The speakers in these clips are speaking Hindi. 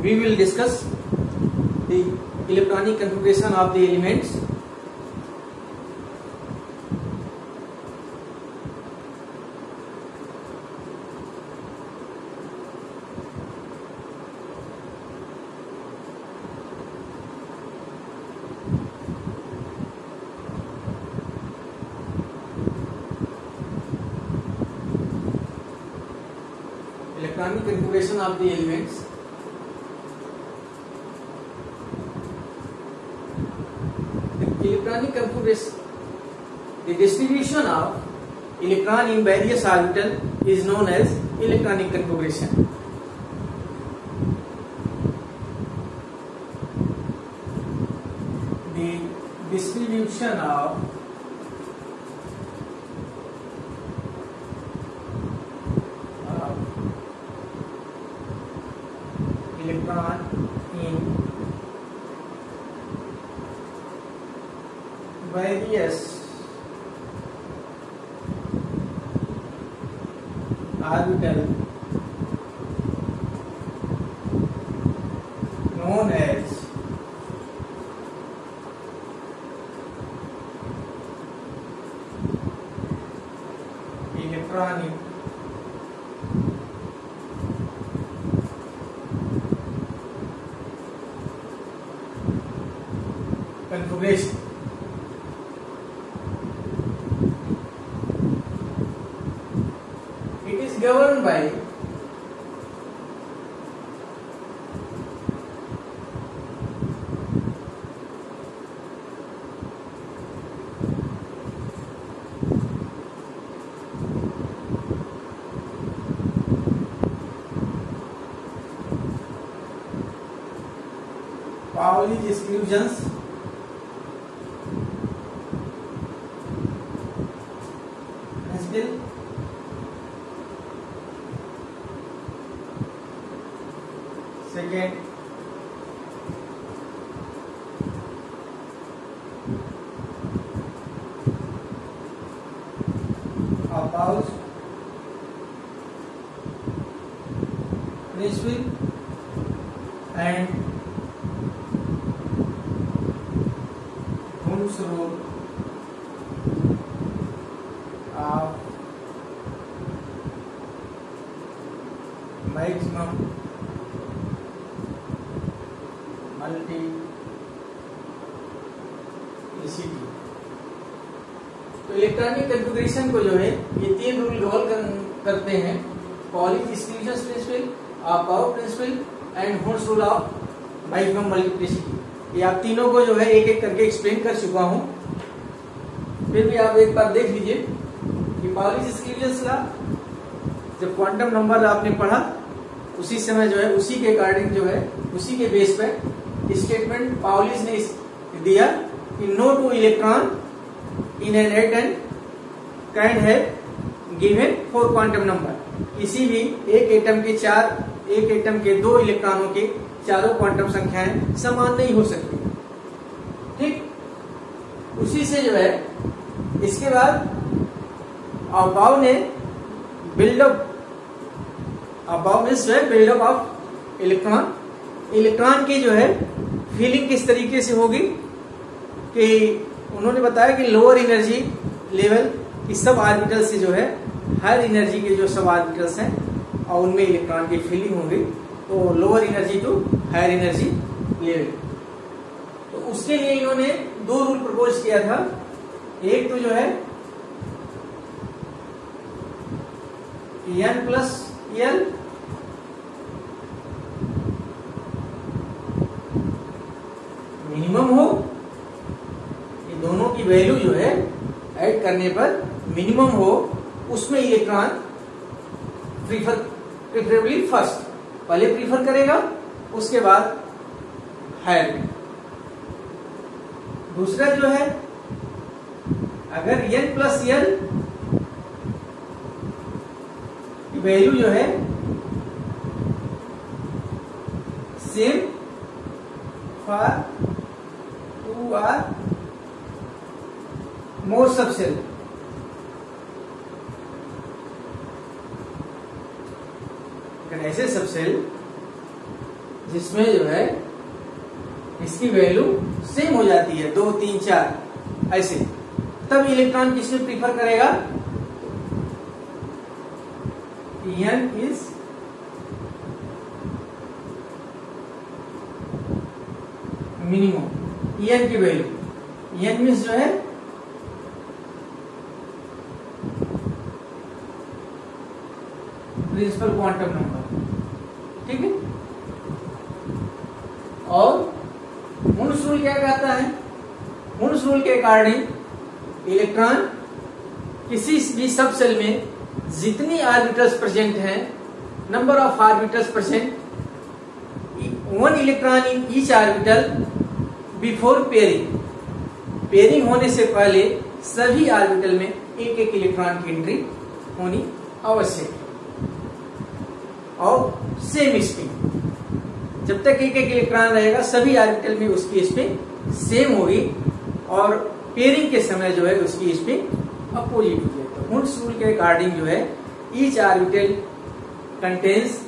we will discuss the electronic configuration of the elements. Electronic configuration of the elements. Electronic configuration, the distribution of electron in various orbitals is known as electronic configuration. The distribution of electron in various orbital known as electronic configuration. It is governed by Pauli's exclusions, principle, second Pauli's principle and Ohm's rule of maximum multiplicity. तो इलेक्ट्रॉनिक कन्फिगरेशन को जो है ये तीन रूल गवर्न करते हैं, Pauli's distribution principle, power principle and होल्स रूल ऑफ मैक्सिमम मल्टीप्लिसिटी। ये आप तीनों को जो है एक एक करके एक्सप्लेन कर चुका हूं, फिर भी आप एक बार देख लीजिए कि पॉलिश डिस्ट्रीब्यूशन का जब क्वांटम नंबर आपने पढ़ा उसी समय जो है उसी के अकॉर्डिंग जो है उसी के बेस पे स्टेटमेंट पाउलिस ने दिया कि no two electron in an atom can have given 4 quantum number. किसी भी एक एटम के 2 इलेक्ट्रॉनों के चारों क्वांटम संख्याएं समान नहीं हो सकती। ठीक, उसी से जो है इसके बाद अबाव ने बिल्डअप ऑफ इलेक्ट्रॉन। इलेक्ट्रॉन की जो है फीलिंग किस तरीके से होगी कि उन्होंने बताया कि लोअर एनर्जी लेवल की सब ऑर्बिटल से जो है हायर एनर्जी के जो सब ऑर्बिटल्स हैं और उनमें इलेक्ट्रॉन की फीलिंग होगी, तो lower energy to higher energy level. तो उसके लिए इन्होंने 2 रूल प्रपोज किया था। एक तो जो है n+l मिनिमम हो, ये दोनों की वैल्यू जो है ऐड करने पर मिनिमम हो, उसमें इलेक्ट्रॉन प्रीफरेबली फर्स्ट पहले प्रीफर करेगा, उसके बाद हायर। दूसरा जो है अगर n+l की वैल्यू जो है same for 2 or more subcell, अगर ऐसे सबसेल जिसमें जो है इसकी वैल्यू सेम हो जाती है 2, 3, 4 ऐसे, तब इलेक्ट्रॉन किसमें प्रीफर करेगा? n इज मिनिमम, n की वैल्यू, n मीन्स जो है प्रिंसिपल क्वांटम नंबर, ठीक है। और मुन्स रूल क्या कहता है? मुन्स रूल के अकॉर्डिंग इलेक्ट्रॉन किसी भी सब सेल में जितनी ऑर्बिटल्स प्रेजेंट हैं, number of orbitals present, 1 electron in each orbital before pairing, pairing होने से पहले सभी ऑर्बिटल में एक एक इलेक्ट्रॉन की एंट्री होनी आवश्यक है। और सेम स्पिन, जब तक एक एक इलेक्ट्रॉन रहेगा सभी ऑर्बिटल में उसकी स्पिन सेम होगी, और पेयरिंग के समय जो है उसकी स्पिन अपोजिट होगी। तो मुन्स रूल के अकॉर्डिंग जो है each orbital contains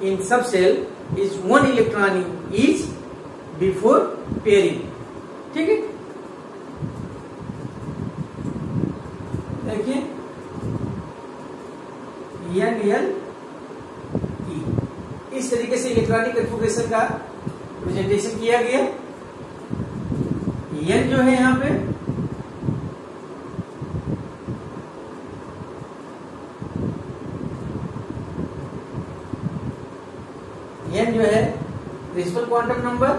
in subshell is 1 electron in each before pairing, ठीक है। देखिए NL इस तरीके से इलेक्ट्रॉनिक कन्फिगरेशन का प्रेजेंटेशन किया गया। n जो है यहां पे n जो है principal quantum number,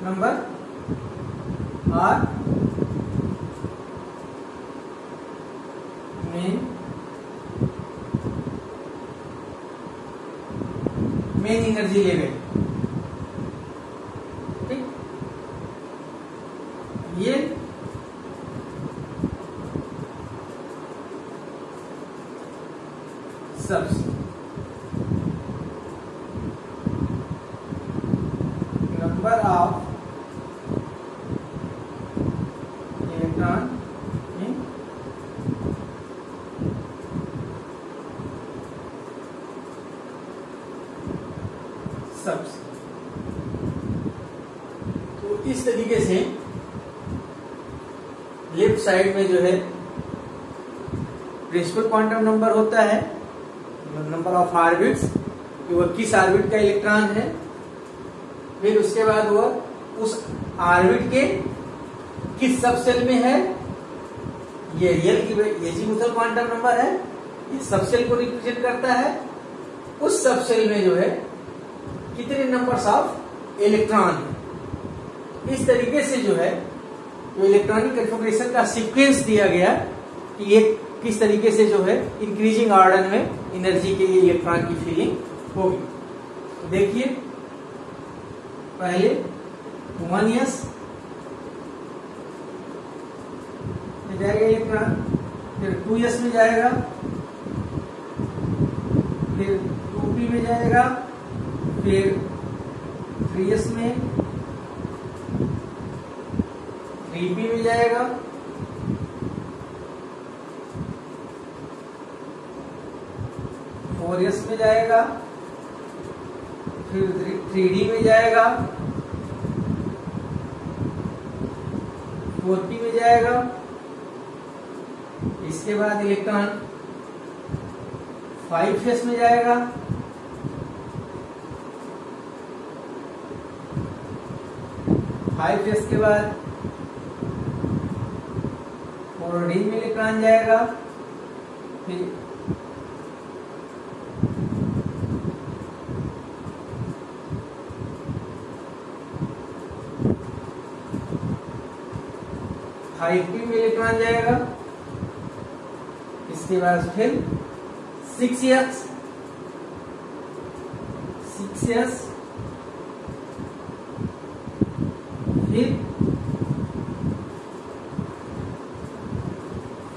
number R main energy level, ठीक। ये सबसे नंबर ऑफ इलेक्ट्रॉन इन सबसे। तो इस तरीके से लेफ्ट साइड में जो है प्रिंसिपल क्वांटम नंबर होता है, नंबर ऑफ ऑर्बिट्स कि वह किस ऑर्बिट का इलेक्ट्रॉन है, फिर उसके बाद वह उस ऑर्बिट के किस सब सेल में है, ये रियल की एजीमुथल क्वांटम नंबर है, ये सब सेल को रिप्रेजेंट करता है। उस सब सेल में जो है कितने नंबर्स ऑफ इलेक्ट्रॉन है। इस तरीके से जो है तो इलेक्ट्रॉनिक कन्फिगरेशन का सीक्वेंस दिया गया कि ये किस तरीके से जो है इंक्रीजिंग ऑर्डर में एनर्जी के लिए इलेक्ट्रॉन की फीलिंग होगी। तो देखिए पहले 1s में जाएगा इलेक्ट्रॉन, फिर 2s में जाएगा, फिर 2p में जाएगा, फिर 3s में, 3p में जाएगा, और 4s में जाएगा, फिर 3d में जाएगा, 4p में जाएगा। इसके बाद इलेक्ट्रॉन 5s में जाएगा, 5s के बाद 4d में इलेक्ट्रॉन जाएगा, फिर 5p में इलेक्ट्रॉन जाएगा। इसके बाद फिर 6s, 6s, फिर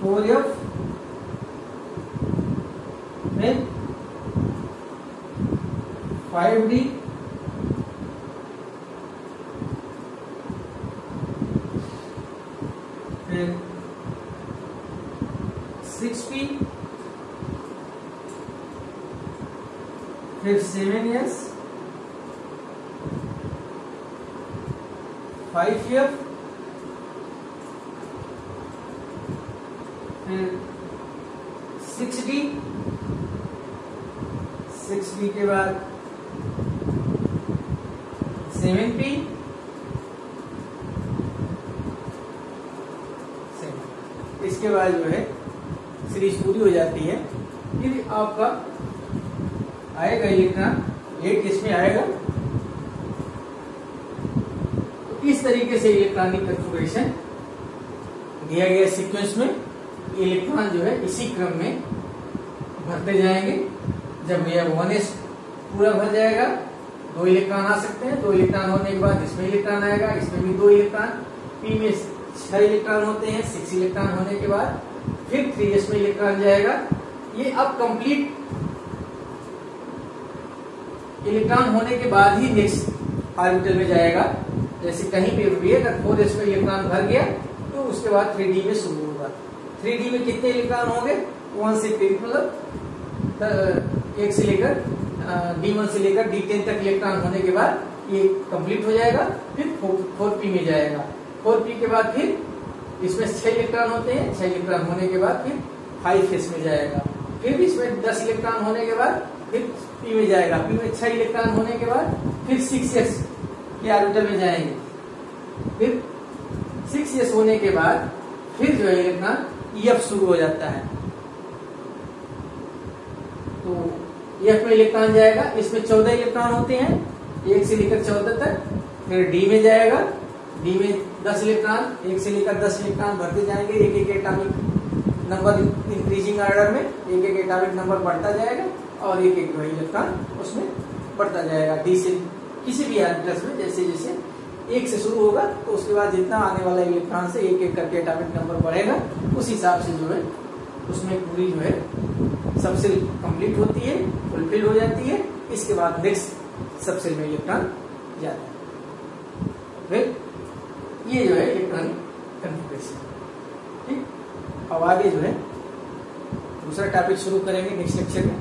4f में 5d, फिर 6p, फिर 7s, 5f, फिर 6d, 6d के बाद 7p, इसके बाद जो है सीरीज पूरी हो जाती है। फिर आपका आएगा इलेक्ट्रॉन 8 इसमें आएगा। तो इस तरीके से इलेक्ट्रॉनिक कॉन्फ़िगरेशन दिया गया सीक्वेंस में इलेक्ट्रॉन जो है इसी क्रम में भरते जाएंगे। जब यह 1s पूरा भर जाएगा 2 इलेक्ट्रॉन आ सकते हैं। 2 इलेक्ट्रॉन होने के बाद इसमें इलेक्ट्रॉन आएगा, इसमें भी 2 इलेक्ट्रॉन, p में 6 इलेक्ट्रॉन होते हैं। 6 इलेक्ट्रॉन होने के बाद फिर 3s में इलेक्ट्रॉन जाएगा। ये अब कंप्लीट इलेक्ट्रॉन होने के बाद ही नेक्स्ट ऑर्बिटल में जाएगा। जैसे कहीं पे भी अगर 4s में इलेक्ट्रॉन भर गया तो उसके बाद 3d में शुरू होगा। 3d में कितने इलेक्ट्रॉन होंगे? 1 से 3, मतलब 1 से लेकर d1 से लेकर d10 तक इलेक्ट्रॉन होने के बाद ये कंप्लीट हो जाएगा। फिर 4p में जाएगा। 4p के बाद फिर इसमें 6 इलेक्ट्रॉन होते हैं। 6 इलेक्ट्रॉन होने के बाद फिर 5s में जाएगा। फिर इसमें 10 इलेक्ट्रॉन होने के बाद फिर p में जाएगा। p में 6 इलेक्ट्रॉन होने के बाद फिर 6s के ऑर्बिटल में जाएंगे। फिर 6s होने के बाद फिर जो है इलेक्ट्रॉन f शुरू हो जाता है। तो f में इलेक्ट्रॉन जाएगा। इसमें 14 इलेक्ट्रॉन होते हैं 1 से लेकर 14 तक। फिर d में जाएगा। d में 10 इलेक्ट्रॉन, 1 से लेकर 10 इलेक्ट्रॉन भरते जाएंगे। एक एटॉमिक नंबर इंक्रीजिंग ऑर्डर में एक एटॉमिक नंबर बढ़ता जाएगा और एक इलेक्ट्रॉन उसमें बढ़ता जाएगा। d से किसी भी ऑर्बिटल्स में जैसे जैसे 1 से शुरू होगा तो उसके बाद जितना आने वाला इलेक्ट्रॉन से एक करके एटॉमिक नंबर बढ़ेगा, उस हिसाब से जो है उसमें पूरी जो है सबसेल कंप्लीट होती है, फुलफिल हो जाती है। इसके बाद नेक्स्ट सबसेल में इलेक्ट्रॉन जाता है। फिर ये जो है इलेक्ट्रॉनिक कॉन्फ़िगरेशन। ठीक, अब आगे जो है दूसरा टॉपिक शुरू करेंगे नेक्स्ट लेक्चर में।